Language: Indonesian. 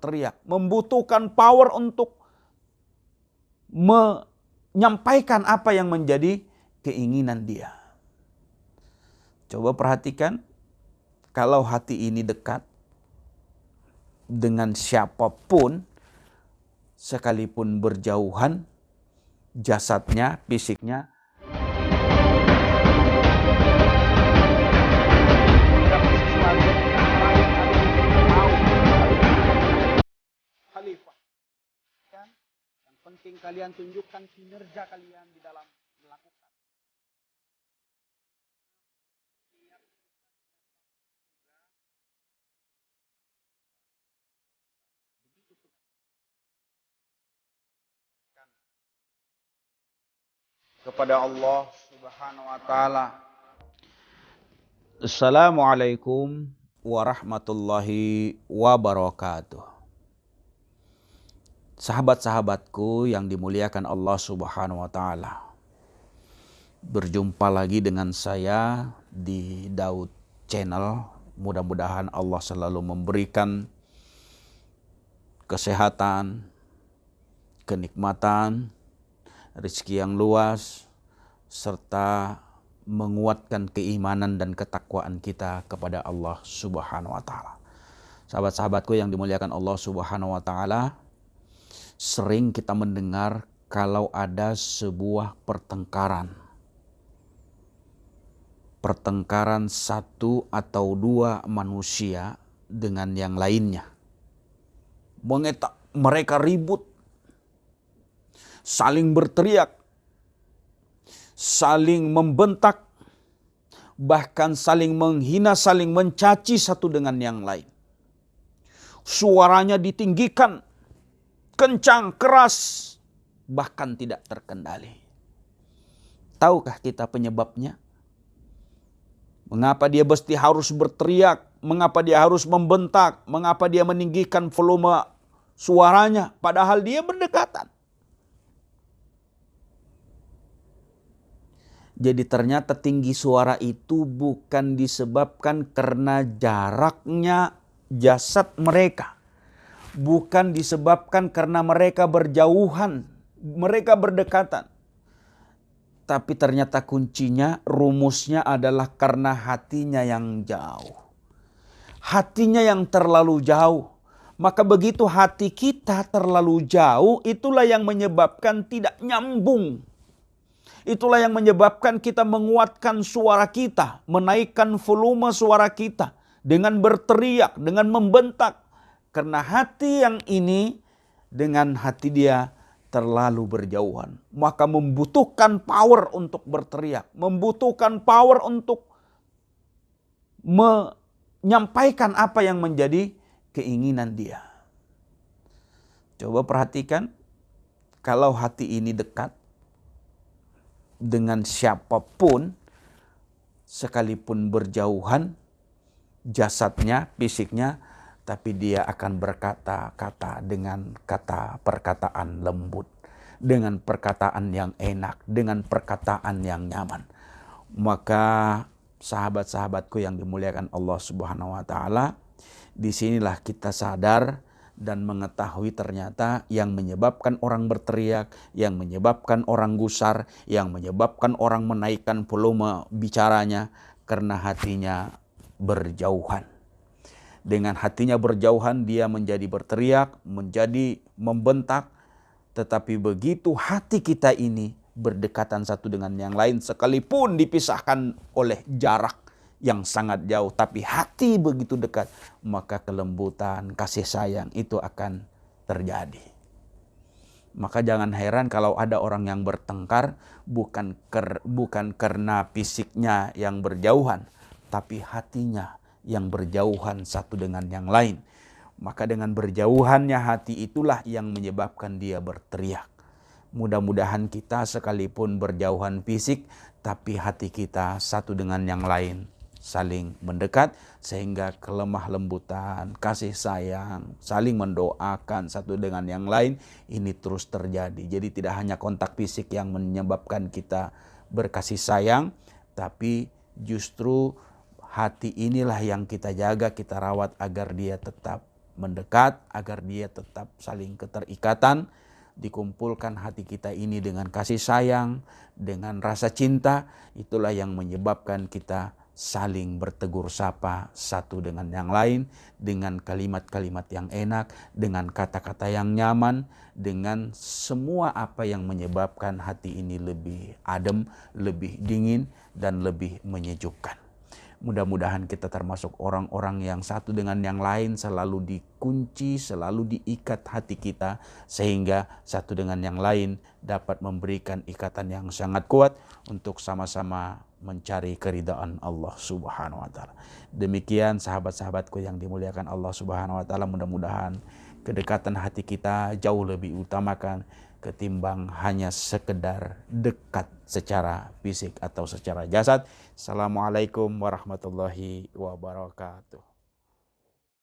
berteriak, membutuhkan power untuk menyampaikan apa yang menjadi keinginan dia. Coba perhatikan, kalau hati ini dekat dengan siapapun, sekalipun berjauhan, jasadnya, fisiknya, khalifah. Yang penting kalian tunjukkan kinerja kalian di dalam melakukan. Kepada Allah Subhanahu wa taala. Assalamualaikum warahmatullahi wabarakatuh. Sahabat-sahabatku yang dimuliakan Allah Subhanahu wa taala. Berjumpa lagi dengan saya di Daud Channel. Mudah-mudahan Allah selalu memberikan kesehatan, kenikmatan, rezeki yang luas, serta menguatkan keimanan dan ketakwaan kita kepada Allah Subhanahu wa taala. Sahabat-sahabatku yang dimuliakan Allah Subhanahu wa taala, sering kita mendengar kalau ada sebuah pertengkaran satu atau dua manusia dengan yang lainnya. Mereka ribut, saling berteriak, saling membentak, bahkan saling menghina, saling mencaci satu dengan yang lain. Suaranya ditinggikan, kencang, keras, bahkan tidak terkendali. Tahukah kita penyebabnya? Mengapa dia mesti harus berteriak? Mengapa dia harus membentak? Mengapa dia meninggikan volume suaranya padahal dia berdekatan? Jadi ternyata tinggi suara itu bukan disebabkan karena jaraknya jasad mereka. Bukan disebabkan karena mereka berjauhan, mereka berdekatan. Tapi ternyata kuncinya, rumusnya adalah karena hatinya yang jauh. Hatinya yang terlalu jauh. Maka begitu hati kita terlalu jauh, itulah yang menyebabkan tidak nyambung. Itulah yang menyebabkan kita menguatkan suara kita, menaikkan volume suara kita dengan berteriak, dengan membentak. Karena hati yang ini dengan hati dia terlalu berjauhan. Maka membutuhkan power untuk berteriak, membutuhkan power untuk menyampaikan apa yang menjadi keinginan dia. Coba perhatikan, kalau hati ini dekat dengan siapapun, sekalipun berjauhan, jasadnya, fisiknya, tapi dia akan berkata-kata dengan perkataan lembut, dengan perkataan yang enak, dengan perkataan yang nyaman. Maka sahabat-sahabatku yang dimuliakan Allah Subhanahu wa taala, disinilah kita sadar dan mengetahui ternyata yang menyebabkan orang berteriak, yang menyebabkan orang gusar, yang menyebabkan orang menaikkan volume bicaranya karena hatinya berjauhan. Dengan hatinya berjauhan dia menjadi berteriak, menjadi membentak. Tetapi begitu hati kita ini berdekatan satu dengan yang lain, sekalipun dipisahkan oleh jarak yang sangat jauh, tapi hati begitu dekat, maka kelembutan, kasih sayang itu akan terjadi. Maka jangan heran kalau ada orang yang bertengkar bukan karena fisiknya yang berjauhan, tapi hatinya yang berjauhan satu dengan yang lain. Maka dengan berjauhannya hati itulah yang menyebabkan dia berteriak. Mudah-mudahan kita sekalipun berjauhan fisik, tapi hati kita satu dengan yang lain saling mendekat, sehingga kelemah lembutan, kasih sayang, saling mendoakan satu dengan yang lain ini terus terjadi. Jadi tidak hanya kontak fisik yang menyebabkan kita berkasih sayang, tapi justru hati inilah yang kita jaga, kita rawat agar dia tetap mendekat, agar dia tetap saling keterikatan, dikumpulkan hati kita ini dengan kasih sayang, dengan rasa cinta. Itulah yang menyebabkan kita saling bertegur sapa satu dengan yang lain, dengan kalimat-kalimat yang enak, dengan kata-kata yang nyaman, dengan semua apa yang menyebabkan hati ini lebih adem, lebih dingin, dan lebih menyejukkan. Mudah-mudahan kita termasuk orang-orang yang satu dengan yang lain selalu dikunci, selalu diikat hati kita, sehingga satu dengan yang lain dapat memberikan ikatan yang sangat kuat untuk sama-sama mencari keridhaan Allah Subhanahu wa taala. Demikian sahabat-sahabatku yang dimuliakan Allah Subhanahu wa taala, mudah-mudahan kedekatan hati kita jauh lebih utamakan ketimbang hanya sekedar dekat secara fisik atau secara jasad. Assalamualaikum warahmatullahi wabarakatuh.